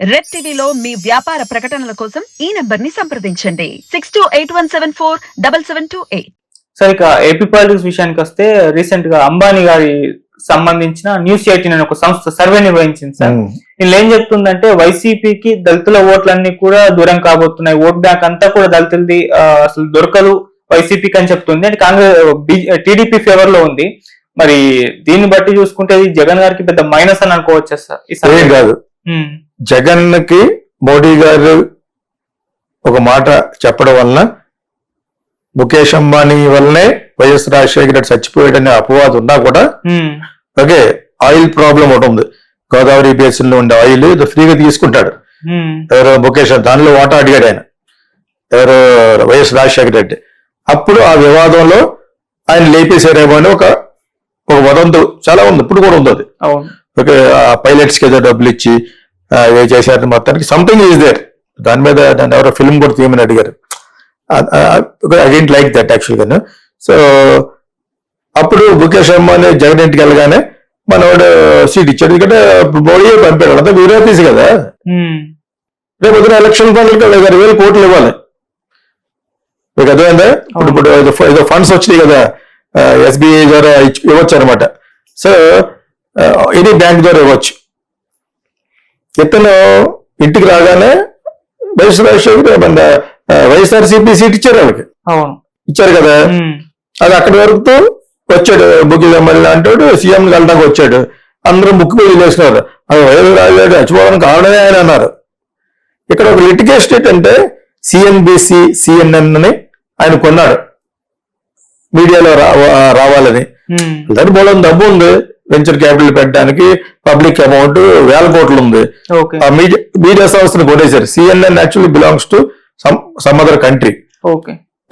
Red టీవీలో మీ వ్యాపార ప్రకటనల కోసం ఈ నంబర్ ని సంప్రదించండి 6281747728. సరే, ఇక ఏపీ పాలిటిక్స్ విషయానికి వస్తే రీసెంట్ గా అంబానీ గారి సంబంధించిన న్యూస్ 18 అనే ఒక సంస్థ సర్వే నిర్వహించింది సార్. వీళ్ళు ఏం చెప్తుందంటే వైసీపీకి దళితుల ఓట్లన్నీ కూడా దూరం కాబోతున్నాయి, ఓట్ బ్యాంక్ అంతా కూడా దళితులది అసలు దొరకదు వైసీపీకి అని చెప్తుంది. అంటే కాంగ్రెస్ టీడీపీ ఫేవర్ లో ఉంది. మరి దీన్ని బట్టి చూసుకుంటే జగన్ గారికి పెద్ద మైనస్ అని అనుకోవచ్చు సార్. ఏం కాదు, జగన్ కి మోడీ గారు ఒక మాట చెప్పడం వలన ముఖేష్ అంబానీ వల్లనే వైఎస్ రాజశేఖర రెడ్డి చచ్చిపోయాడనే అపవాదం ఉన్నా కూడా ఓకే, ఆయిల్ ప్రాబ్లం ఒకటి ఉంది. గోదావరి బేసిన్ లో ఉండే ఆయిల్ ఫ్రీగా తీసుకుంటాడు ఎవరు ముఖేష్, దానిలో వాటా అడిగాడు ఆయన ఎవరు వైఎస్ రాజశేఖర రెడ్డి. అప్పుడు ఆ వివాదంలో ఆయన లేపేశారేమో అని ఒక వదంతు చాలా ఉంది, ఇప్పుడు కూడా ఉంది అది. ఓకే, పైలట్స్ కి ఏదో డబ్బులు ఇచ్చి ఏ చేశారు మొత్తానికి సంథింగ్ ఈజ్ దేర్. దాని మీద నన్ను ఎవరో ఫిల్మ్ కూడా తీయమని అడిగారు. ఐ డోంట్ లైక్ దట్ యాక్చువల్గా. సో అప్పుడు ముఖేష్ అంబానీ జగన్ ఇంటికి వెళ్ళగానే మనవాడు సీట్ ఇచ్చాడు. ఎందుకంటే మోడీ పంపాడు, అంతా వీరాతీసి కదా. రేపు పొద్దున ఎలక్షన్ ఫండ్లకి 5,000 కోట్లు ఇవ్వాలి. మీకు అర్థమైందా? ఇప్పుడు ఏదో ఫండ్స్ వచ్చినాయి కదా, ఎస్బీఐ ద్వారా ఇవ్వచ్చు అనమాట. సో ఎనీ బ్యాంక్ ద్వారా ఇవ్వచ్చు. ఇతను ఇంటికి రాగానే వైఎస్ రాజశేఖర్ వైఎస్ఆర్సీపీ సీట్ ఇచ్చారు వాళ్ళకి, ఇచ్చారు కదా. అది అక్కడి వరకు వచ్చాడు. ముఖ్య ఎమ్మెల్యే అంటాడు, సీఎం కలడానికి వచ్చాడు. అందరూ ముక్కు వదిలేసినారు. అది వైఎస్ రాజశేఖర్ చచ్చిపోవడానికి కారణమే ఆయన అన్నారు. ఇక్కడ ఒక లిటిగేషన్ ఏంటంటే సిఎన్బిసి సిఎన్ఎన్ అని ఆయన కొన్నాడు మీడియాలో రావాలని. దాని బోలం డబ్బు ఉంది, వెంచర్ క్యాపిటల్ పెట్టడానికి పబ్లిక్ అమౌంట్ 1,000 కోట్లు ఉంది. మీడియా సంస్థను కొనేశారు. CNN actually belongs to some other country.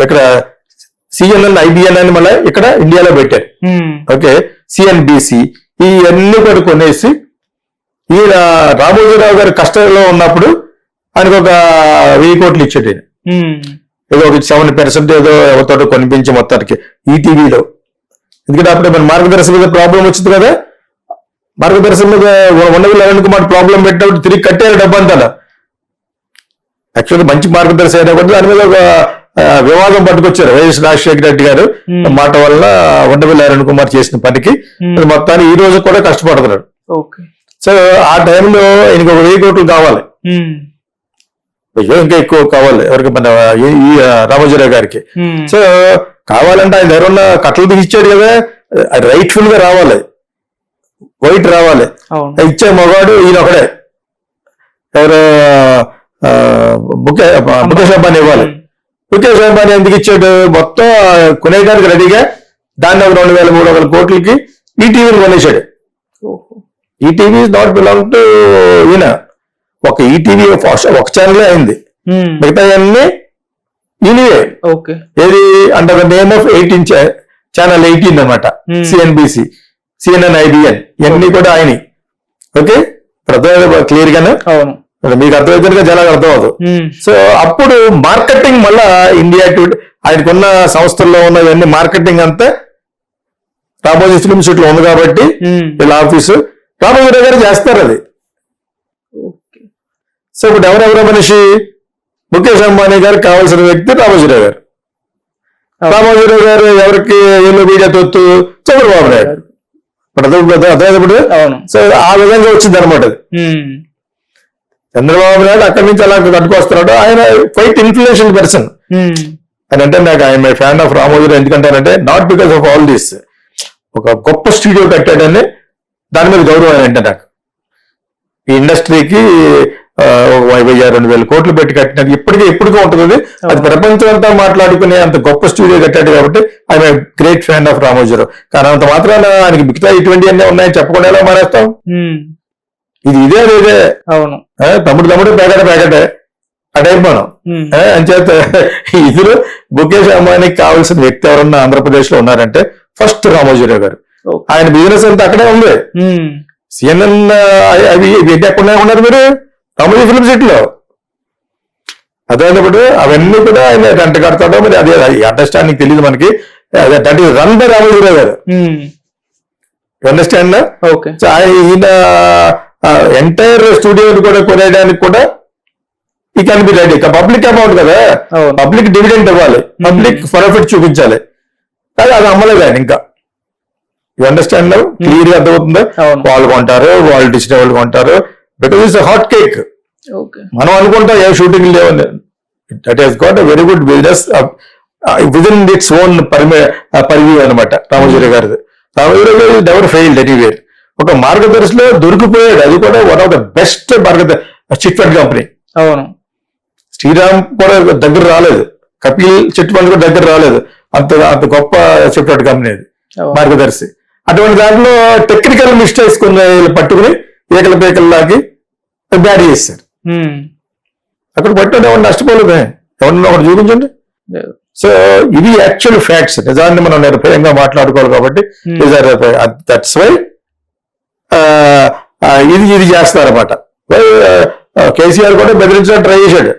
ఇక్కడ సిఎన్ఎన్ ఐబిఎన్ అని మళ్ళీ ఇక్కడ ఇండియాలో పెట్టారు. ఓకే, సిఎన్బిసి ఇవన్నీ కూడా కొనేసి ఈయన రామోజీరావు గారు కష్టంలో ఉన్నప్పుడు ఆయనకు ఒక 1,000 కోట్లు ఇచ్చాడు. ఏదో ఒక 7% ఏదో ఎవరితో కొనిపించి మొత్తానికి ఈటీవీలో. ఎందుకంటే అప్పుడు మన మార్గదర్శక మీద ప్రాబ్లం వచ్చింది కదా, మార్గదర్శక మీద ఉండవిల్ అరుణ్ కుమార్ ప్రాబ్లం పెట్టినప్పుడు తిరిగి కట్టారు డబ్బు అంతా. యాక్చువల్గా మంచి మార్గదర్శి అయినా కూడా దాని మీద ఒక వివాదం పట్టుకొచ్చారు వైఎస్ రాజశేఖర రెడ్డి గారు మాట వల్ల ఉండవిల్ అరుణ్ కుమార్ చేసిన పనికి. మొత్తాన్ని ఈ రోజు కూడా కష్టపడుతున్నాడు. సో ఆ టైంలో ఆయనకు ఒక 1,000 కోట్లు కావాలి, ఇంకా ఎక్కువ కావాలి ఎవరికి, మన ఈ రామోజీరావు గారికి. సో కావాలంటే ఆయన దగ్గర ఉన్న కట్టలు తీసిచ్చాడు కదా, రైట్ఫుల్ గా రావాలి, వైట్ రావాలి. ఇచ్చే మగాడు ఈయన ఒకడే, ఎవరు ముఖేష్ అంబానీ ఇవ్వాలి. ముఖేష్ అంబానీ ఎందుకు ఇచ్చాడు? మొత్తం కొనేయడానికి రెడీగా దాన్ని ఒక 2,000-3,000 కోట్లకి ఈటీవీని కొనేశాడు. ETV is not belong to ఈయన. ఒక ఈటీవీ ఒక ఛానల్ అయింది, మిగతా అన్ని ఈయనవే. ఏది under the name of 18 channel 18 అనమాట. సిఎన్బిసి, సిఎన్ఎన్, ఐబిఎన్ ఇవన్నీ కూడా ఆయన. ఓకే, క్లియర్ గానే మీకు అర్థమవుతుంది, జనాలకు అర్థం అవుతుంది. సో అప్పుడు మార్కెటింగ్ మళ్ళా ఇండియా ఆయనకున్న సంస్థల్లో ఉన్న ఇవన్నీ మార్కెటింగ్ అంతా రామోజీ ఫిల్మ్ సిటీ లో ఉంది కాబట్టి వీళ్ళ ఆఫీసు రామోజీరావు గారు చేస్తారు అది. సో ఇప్పుడు ఎవరెవరో మనిషి ముఖేష్ అంబానీ గారికి కావాల్సిన వ్యక్తి రామోజీరావు గారు. రామోజీరావు గారు ఎవరికి ఏళ్ళు మీడియా తొత్తు చంద్రబాబు నాయుడు. ఇప్పుడు సో ఆ విధంగా వచ్చింది అనమాట అది. చంద్రబాబు నాయుడు అక్కడి నుంచి అలా కట్టుకొస్తున్నాడు. ఆయన క్వైట్ ఇన్ఫ్లుయెన్షియల్ పర్సన్. ఆయన అంటే నాకు ఆయన ఫ్యాన్ ఆఫ్ రామోజీరావు ఎందుకంటారంటే not because of all this, ఒక గొప్ప స్టూడియో కట్టాడని దాని మీద గౌరవం అంటే నాకు. ఈ ఇండస్ట్రీకి 1,000-2,000 కోట్లు పెట్టి కట్టినది ఎప్పటికీ ఉంటుంది. అది ప్రపంచం అంతా మాట్లాడుకునే అంత గొప్ప స్టూడియో కట్టాడు కాబట్టి ఆయన గ్రేట్ ఫ్యాన్ ఆఫ్ రామోజీరావు. కానీ అంత మాత్రాన ఆయనకి మిగతా ఇటువంటి అన్నీ ఉన్నాయని చెప్పకుండా ఎలా మానేస్తాం? ఇదే తమ్ముడు ప్యాకెటే అటైపు మనం అంచేత. ఇదిలో ముఖేష్ అంబానీకి కావాల్సిన వ్యక్తి ఎవరన్నా ఆంధ్రప్రదేశ్ లో ఉన్నారంటే ఫస్ట్ రామోజీరావు గారు. ఆయన బిజినెస్ అంతా అక్కడే ఉంది. సిఎన్ఎన్ అవి ఎక్కడ ఉన్నారు మీరు? రామోజీ ఫిల్మ్ సిటీలో. అదేప్పుడు అవన్నీ కూడా ఆయన గంట కడతాడో మరి అదే అండర్స్టాండింగ్ తెలియదు మనకి. That is run by Ramoji Rao గారు. అండర్స్టాండ్? ఈయన ఎంటైర్ స్టూడియో కూడా కొనేయడానికి కూడా ఈ can be ready. Public amount కదా, పబ్లిక్ డివిడెంట్ ఇవ్వాలి, పబ్లిక్ ప్రాఫిట్ చూపించాలి. కానీ అది అమ్మలేదు ఆయన ఇంకా. You understand now? క్లియర్ గా అర్థమవుతుందా? వాళ్ళు కొంటారు, వాళ్ళు డిజిటల్ వాళ్ళు కొంటారు, బికాస్ ఇట్స్ హాట్ కేక్. మనం అనుకుంటాం ఏ షూటింగ్ లేవని. That he's got a very good business within its own purview అనమాట రామోజీరావు గారిది. రామోజీరావు గారు నెవర్ ఫెయిల్డ్ ఎనీవేర్. ఒక మార్గదర్శిలో దొరికిపోయాడు. అది కూడా one of the best chit fund company. అవును. శ్రీరామ్ కూడా దగ్గర రాలేదు, కపిల్ చిట్ ఫండ్ కూడా దగ్గర రాలేదు. అంత గొప్ప చిట్ ఫండ్ కంపెనీ అది మార్గదర్శి. అటువంటి దాంట్లో టెక్నికల్ మిస్టేక్స్ కొన్ని పట్టుకుని ఏకల పేకల్లాగి బ్యాడ్ చేశారు. అక్కడ పట్టాడు, ఎవరు నష్టపోలేదే. ఎవరన్నా ఒకటి చూపించండి. సో ఇవి యాక్చువల్ ఫ్యాక్ట్స్, నిజాన్ని మనం నిర్భయంగా మాట్లాడుకోవాలి. కాబట్టి దట్స్ వై ఇది చేస్తారన్నమాట. కేసీఆర్ కూడా బెదిరించడం ట్రై చేశాడు.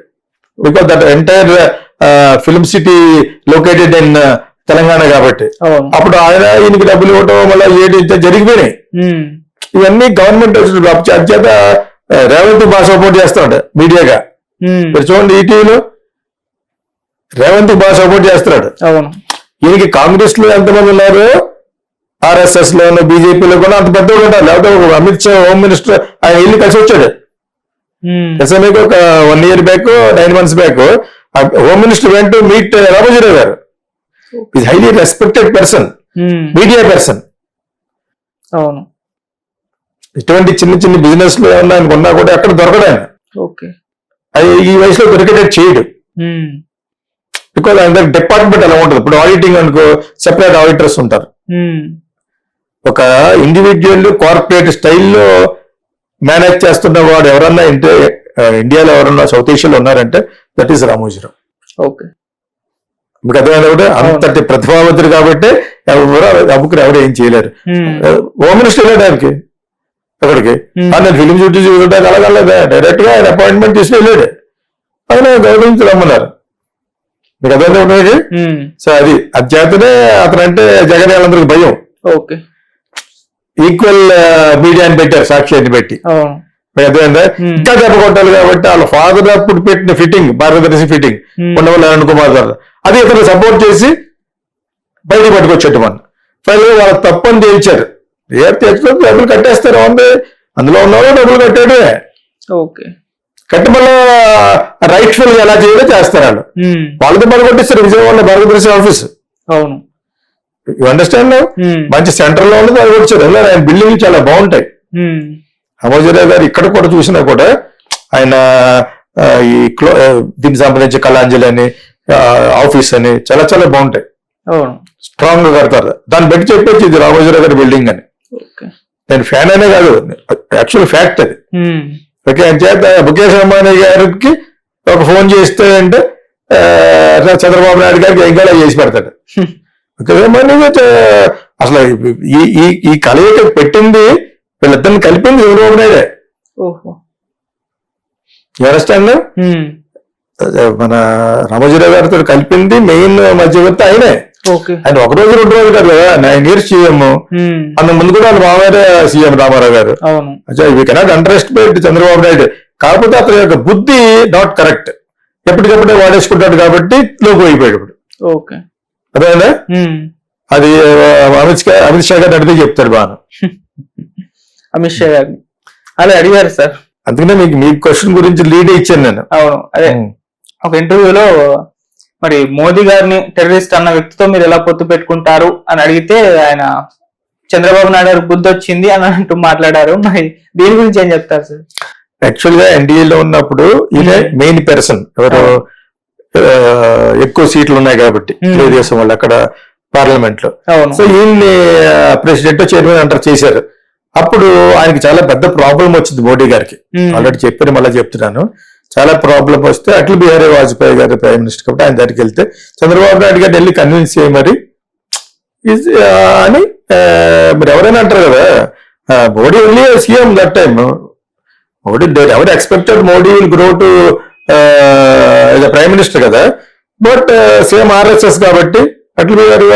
Because that entire film city located in Telangana కాబట్టి. అప్పుడు ఈయనకి డబ్బులు ఇవ్వటం వల్ల ఏది జరిగిపోయినాయి. ఇవన్నీ గవర్నమెంట్ చేత రేవంత్ బాగా సపోర్ట్ చేస్తున్నాడు మీడియాగా. మీరు చూడండి, ఈటీవీలో రేవంత్ బాగా సపోర్ట్ చేస్తున్నాడు. ఈయనకి కాంగ్రెస్ లో ఎంతమంది ఉన్నారు, ఆర్ఎస్ఎస్ లోను బీజేపీలో కూడా అంత పెద్దగా ఉంటారు. లేకపోతే ఒక అమిత్ షా హోమ్ మినిస్టర్ ఆయన ఇల్లు కలిసి వచ్చాడు. ఎస్ఎంఏకి ఒక 1 year back, 9 months back home minister వెంట మీట్ రామోజీరావు గారు. Is highly respected person, media person. అవును. ఇటువంటి చిన్న చిన్న బిజినెస్ లో ఆయనకు ఉన్నా కూడా ఎక్కడ దొరకడు ఆయన. ఈ వయసులో దొరికేటట్టు చేయడు. బికాజ్ ఆయన దగ్గర డిపార్ట్మెంట్ అలా ఉంటుంది. ఇప్పుడు ఆడిటింగ్ అనుకో సెపరేట్ ఆడిటర్స్ ఉంటారు. ఒక ఇండివిజువల్ కార్పొరేట్ స్టైల్లో మేనేజ్ చేస్తున్న వాడు ఎవరన్నా ఇండియాలో ఎవరన్నా సౌత్ ఏషియాలో ఉన్నారంటే దట్ ఈస్ రామోజీరావు. మీకు అర్థమైంది ఒకటి, అంతటి ప్రతిభావంతుడు కాబట్టి ఎవరు ఏం చేయలేరు. హోమ్ మినిస్టర్ వెళ్ళాడు ఆయనకి అక్కడికి, ఆయన ఫిలిం షూటింగ్ చూడడానికి అలాగలేదా, డైరెక్ట్ గా ఆయన అపాయింట్మెంట్ తీసుకుని వెళ్ళాడు. ఆయన గౌరవించి రమ్మన్నారు. మీకు అర్థమైంది ఒకటి. సో అది చేతనే అతనంటే జగన్ వాళ్ళందరికి భయం. ఈక్వల్ మీడియా అని పెట్టారు, సాక్షి అని పెట్టి. అర్థమైందా? ఇంకా దెబ్బ కొట్టాలి కాబట్టి వాళ్ళ ఫాదర్ అప్పుడు పెట్టిన ఫిట్టింగ్, భారతదేశ ఫిట్టింగ్ ఉండవల్ల అరుణ్ కుమార్ గారు, అది ఇతను సపోర్ట్ చేసి బయటకు పట్టుకొచ్చేట్టు మన ఫైనల్ వాళ్ళ తప్పని తేల్చారు. డబ్బులు కట్టేస్తారు, అందులో ఉన్నవాళ్ళు డబ్బులు కట్టాడే. కట్టి మళ్ళా రైట్ఫుల్ ఎలా చేయాలో చేస్తారు వాళ్ళు. వాళ్ళతో పడగొట్టిస్తారు విజయవాడ భారతదేశ ఆఫీస్. You understand? మంచి సెంటర్ లో ఉన్నది అది వచ్చారు. ఆయన బిల్డింగ్లు చాలా బాగుంటాయి. రామోజీరావు గారు ఇక్కడ కూడా చూసినా కూడా ఆయన ఈ దీనికి సంబంధించి కళాంజలి అని ఆఫీస్ అని చాలా చాలా బాగుంటాయి, స్ట్రాంగ్ గా కడతారు. దాన్ని బట్టి చెప్పేసి ఇది రామోజీరావు గారి బిల్డింగ్ అని. నేను ఫ్యాన్ అనే కాదు, యాక్చువల్ ఫ్యాక్ట్ అది. ఓకే, అని చేత ముఖేష్ అంబానీ గారికి ఒక ఫోన్ చేస్తే అంటే చంద్రబాబు నాయుడు గారికి ఇంకా చేసి పెడతాడు. అసలు ఈ కలయిక పెట్టింది, వీళ్ళిద్దరిని కలిపింది చంద్రబాబు నాయుడే. అండర్స్టాండ్? మన రామోజీరావు గారితో కలిపింది మెయిన్ మధ్యవర్తి ఆయనే. ఆయన 1 రోజు 2 రోజులు కాదు కదా, 9 years సీఎం. అంత ముందు కూడా వాళ్ళ మామగారే సీఎం రామారావు గారు. We cannot under estimate Chandrababu Naidu. కాకపోతే అతని యొక్క బుద్ధి నాట్ కరెక్ట్, ఎప్పటికప్పుడే వాడేసుకుంటాడు కాబట్టి లోకి అయిపోయాడు. ఇప్పుడు అదేనా, అది అమిత్ షా గారు అడిగితే చెప్తాడు బాగా. అమిత్ షా గారిని అదే అడిగారు సార్. అందుకనే మీ క్వశ్చన్ గురించి లీడ్ ఇచ్చాను నేను. అవును, అదే ఒక ఇంటర్వ్యూలో మరి మోదీ గారిని టెర్రరిస్ట్ అన్న వ్యక్తితో మీరు ఎలా పొత్తు పెట్టుకుంటారు అని అడిగితే ఆయన చంద్రబాబు నాయుడు గారు బుద్ధి వచ్చింది అని అంటూ మాట్లాడారు. మరి దీని గురించి ఏం చెప్తారు సార్? యాక్చువల్ గా ఎన్డీఏలో ఉన్నప్పుడు ఈయన మెయిన్ పర్సన్, ఎవరు ఎక్కువ సీట్లు ఉన్నాయి కాబట్టి తెలుగుదేశం వాళ్ళు అక్కడ పార్లమెంట్ లో. సో ఈయన్ని ప్రెసిడెంట్ చైర్మన్ అంటారు చేశారు. అప్పుడు ఆయనకి చాలా పెద్ద ప్రాబ్లం వచ్చింది మోడీ గారికి. ఆల్రెడీ చెప్పారు, మళ్ళీ చెప్తున్నాను. చాలా ప్రాబ్లం వస్తే అటల్ బిహారీ వాజ్పేయి గారు ప్రైమ్ మినిస్టర్ కాబట్టి ఆయన దగ్గరికి వెళ్తే చంద్రబాబు నాయుడు గారిని వెళ్ళి కన్విన్స్ చేయ మరి అని మీరు ఎవరైనా అంటారు కదా, Modi only CM that time. Modi ఎవరు expected Modi will grow to prime minister కదా, బట్ సేమ్ ఆర్ఎస్ఎస్ కాబట్టి అటల్ బిహారీ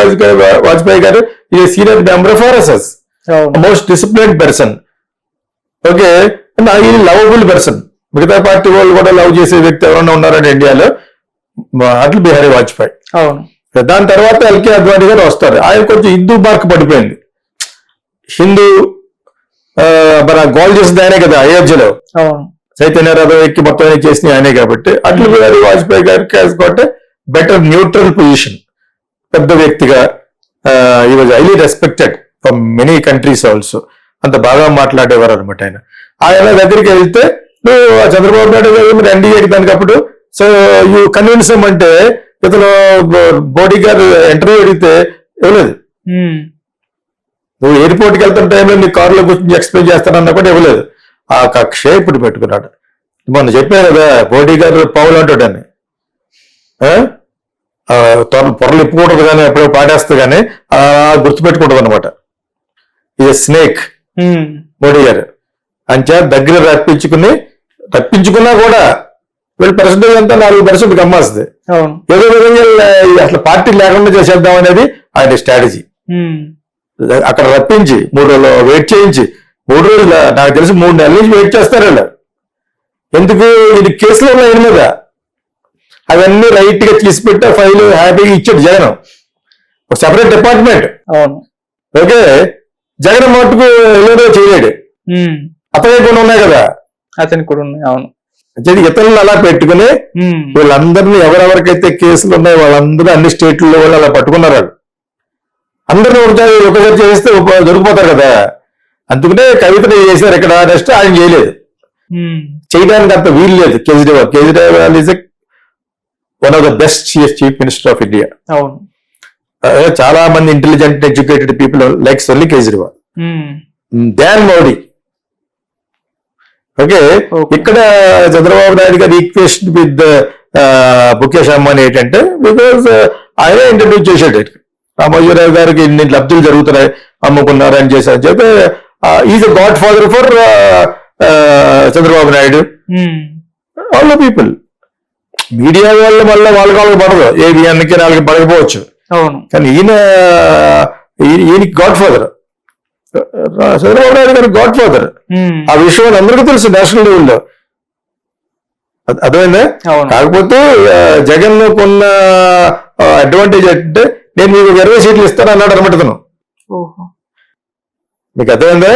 వాజ్పేయి గారు ఈ senior member of RSS, most disciplined person. Okay, ఈ లవబుల్ పర్సన్. మిగతా పార్టీ వాళ్ళు కూడా లవ్ చేసే వ్యక్తి ఎవరైనా ఉన్నారంటే ఇండియాలో అటల్ బిహారీ వాజ్పేయి. అవును. దాని తర్వాత ఎల్కే అద్వానీ గారు వస్తారు. ఆయన కొంచెం హిందూ మార్క్ పడిపోయింది. హిందూ మన గోల్ చేసింది ఆయనే కదా అయోధ్యలో. అవును. చైతన్య రథం ఎక్కి మొత్తం చేసింది ఆయనే కాబట్టి అటల్ బిహారీ వాజ్పేయి గారికి బెటర్ న్యూట్రల్ పొజిషన్. పెద్ద వ్యక్తిగా ఈ was highly respected from many countries also. అంత బాగా మాట్లాడేవారు అనమాట ఆయన. ఆయన దగ్గరికి వెళ్తే నువ్వు చంద్రబాబు నాయుడు గారు ఎన్డీఏకి దానికి అప్పుడు సో యూ కన్విన్స్ అంటే ఇతను మోడీ గారు ఇంటర్వ్యూ అడిగితే ఇవ్వలేదు. నువ్వు ఎయిర్పోర్ట్కి వెళ్తున్న టైంలో నీ కారులో కూర్చొని ఎక్స్ప్లెయిన్ చేస్తానన్నా కూడా ఇవ్వలేదు. ఆ కక్షే ఇప్పుడు పెట్టుకున్నాడు. మొన్న చెప్పాను కదా మోడీ గారు పౌలు అంటాడని, పొరలు ఇప్పుకుంటుంది కానీ ఎప్పుడో పాడేస్తుంది కానీ గుర్తుపెట్టుకుంటుంది అనమాట. ఇది స్నేక్ మోడీ గారు అంచా దగ్గర రప్పించుకున్నా కూడా వీళ్ళు పర్సెంటేజ్ అంతా 4% కమ్మాస్తుంది. ఏదో విధంగా అసలు పార్టీ లేకుండా చేసేద్దాం అనేది ఆయన స్ట్రాటజీ. అక్కడ రప్పించి 3 రోజులు వెయిట్ చేయించి 3 రోజులు నాకు తెలిసి 3 నెలల నుంచి వెయిట్ చేస్తారు వీళ్ళు. ఎందుకు ఇది కేసులు ఉన్నాయి ఆయన మీద, అవన్నీ రైట్ గా తీసిపెట్టి ఫైల్ హ్యాపీగా ఇచ్చాడు జగన్. ఒక సెపరేట్ డిపార్ట్మెంట్. ఓకే, జగన్ మట్టుకు ఏదో చేయలేడు. అతనే కూడా ఉన్నాయి కదా, అతనికి కూడా ఉన్నాయి. అవును. ఇతరులను అలా పెట్టుకుని వీళ్ళందరినీ ఎవరెవరికైతే కేసులు ఉన్నాయో వాళ్ళందరూ అన్ని స్టేట్లలో వాళ్ళు అలా పట్టుకున్నారు. వాళ్ళు అందరినీ ఒకసారి చేస్తే దొరికిపోతారు కదా. అందుకనే కవితను చేశారు ఇక్కడ. నెక్స్ట్ ఆయన చేయలేదు, చేయడానికి అంత వీలు లేదు. Kejriwal is one of the best chief minister of India. చాలా మంది intelligent educated people likes only Kejriwal than Modi. Okay, ఇక్కడ చంద్రబాబు నాయుడు గారి ఈక్వేషన్ విత్ ముఖేష్ అంబానీ ఏంటంటే బికాజ్ ఆయనే ఇంట్రడ్యూస్ చేశాడు. రామోజీరావు గారికి ఇన్ని లబ్ధులు జరుగుతున్నాయి, అమ్ముకున్నారు అని చేశారు చెప్పి is a God father for Chandrababu Naidu. All people media వాళ్ళు మళ్ళీ వాళ్ళకి పడదు, ఏది అన్నకి 4 పడకపోవచ్చు, కానీ ఈయనకి గాడ్ ఫాదర్. చంద్రబాబు నాయుడు గారు గాడ్ ఫాదర్. ఆ విషయం అందరికీ తెలుసు నేషనల్ లెవెల్లో. అర్థమైందా? కాకపోతే జగన్ కొన్న అడ్వాంటేజ్ అంటే నేను మీకు 20 సీట్లు ఇస్తాను అన్నాడు అనమాట తను. మీకు అర్థమైందా?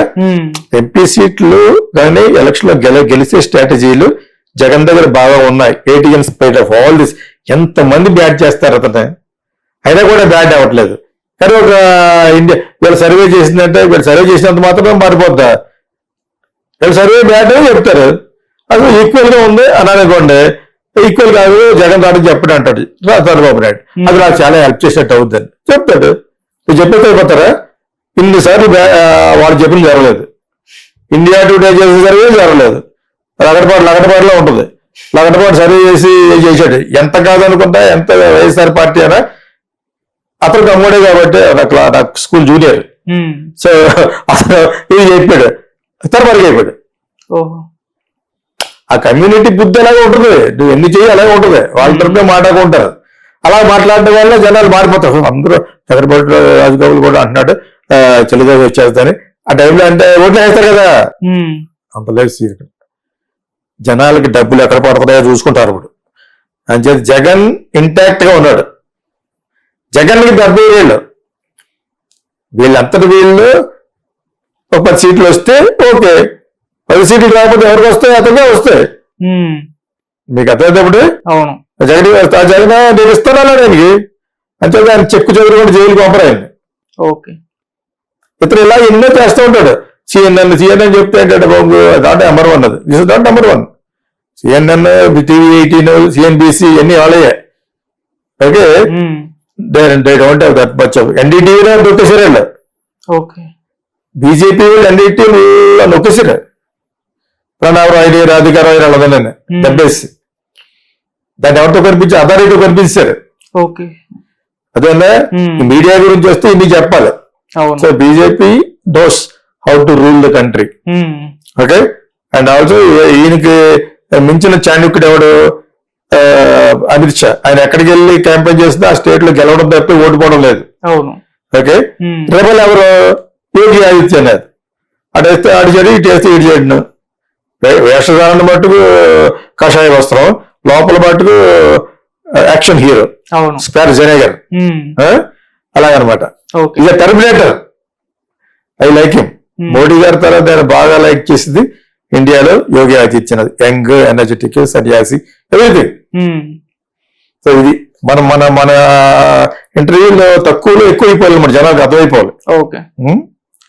ఎంపీ సీట్లు కానీ ఎలక్షన్ లో గెలిచే స్ట్రాటజీలు జగన్ దగ్గర బాగా ఉన్నాయి. ATM spite of all this ఎంతమంది బ్యాట్ చేస్తారు అతను, అయినా కూడా బ్యాట్ అవ్వట్లేదు. కానీ ఒక ఇండియా వీళ్ళు సర్వే చేసిందంటే వీళ్ళు సర్వే చేసినంత మాత్రమే మారిపోద్దా? వీళ్ళు సర్వే బ్యాట్ అని చెప్తారు, అది ఈక్వల్ గా ఉంది అని అనుకోండి. ఈక్వల్ కాదు జగన్ రావడానికి చెప్పాడు అంటాడు చంద్రబాబు నాయుడు. అది నాకు చాలా హెల్ప్ చేసినట్టు అవుతుందని చెప్తాడు. నువ్వు చెప్పేది అయిపోతారా? ఇన్నిసార్లు వాళ్ళు చెప్పింది జరగలేదు. ఇండియా టుడే చేసే సర్వే జరగలేదు. లగడపాడులో ఉంటుంది. లగడపాడు సర్వే చేశాడు. ఎంత కాదనుకుంటా, ఎంత వైఎస్ఆర్ పార్టీ అయినా అతను అమ్మడే కాబట్టి నాకు స్కూల్ జూనియర్. సో అతను ఇది చెప్పాడు, తర్వాత అయిపోయాడు. ఆ కమ్యూనిటీ బుద్ధి అలాగే ఉంటుంది, నువ్వు ఎన్ని చేయి అలాగే ఉంటుంది. వాళ్ళ తరఫున మాట్లాడుకుంటారు. అలా మాట్లాడడం వల్ల జనాలు మారిపోతారు. అందరూ చంద్రబాబు రాజగోపాల్ కూడా అంటున్నాడు తెలుగుదేశం వచ్చేస్తాని. ఆ టైంలో అంటే ఓట్లు వేస్తారు కదా, అంత లేదు. జనాలకి డబ్బులు ఎక్కడ పడుతున్నాయో చూసుకుంటారు ఇప్పుడు. అంచేది జగన్ ఇంటాక్ట్ గా ఉన్నాడు. జగన్కి 70 ఏళ్ళు, వీళ్ళంతటి వీళ్ళు ఒక 10 సీట్లు వస్తే ఓకే, 10 సీట్లు రాకపోతే ఎవరికి వస్తాయి? అతనే వస్తాయి. మీకు అర్థమైనప్పుడు జగన్ నేను ఇస్తాను ఆయనకి అంటే ఆయన చెక్కు చదువుకుంటే జైలు పంపరాయండి. ఇతను ఇలా ఎన్నో చేస్తూ ఉంటాడు. సిఎన్ఎన్ చెప్తే ఏంటంటే బాబు దాంట్లో నెంబర్ 1 అది. This is not number 1. CNN, TV 18, CNBC ఇవన్నీ వాళ్ళే. Okay, they don't have that much of. NDTV నొక్కేసారు వీళ్ళు. బీజేపీ వాళ్ళు ఎన్డీటీవీ నొక్కేసారు. ప్రణవ్ రాయ్, రాధికా రాయ్ వాళ్ళదని దెబ్బేసి దాన్ని ఎవరితో కనిపించి అథారిటీ కనిపించారు. అదేనా మీడియా గురించి వస్తే ఇన్ని చెప్పాలి. So BJP knows how to rule the country. Okay, and also ఈయనకి మించిన చాణక్యుడు ఎవడు? అమిత్ షా. ఆయన ఎక్కడికి వెళ్ళి క్యాంపెయిన్ చేసినా ఆ స్టేట్ లో గెలవడం తప్పి ఓడిపోవడం లేదు. ఓకే, రెబల్ ఎవరు? యోగి ఆదిత్యనాథ్. అటు వేస్తే ఆడు చేయడు, ఇటు వేస్తే ఇటు చేయడు. వేషధారణ మట్టుకు కషాయ వస్త్రం, లోపల మట్టుకు యాక్షన్ హీరో అవును. స్క్వేర్ జనేగర్, అలాగనమాట. ఇక Terminator, I like him. Modi గారి తర్వాత నేను బాగా లైక్ చేసింది ఇండియాలో యోగి ఆదిత్యనాథ్, యంగ్, ఎనర్జెటిక్, సన్యాసి, ఎవ్రీథింగ్. సో ఇది మన మన మన ఇంటర్వ్యూలో తక్కువలో ఎక్కువ అయిపోవాలి, మన జనాలకు అర్థమైపోవాలి. ఓకే.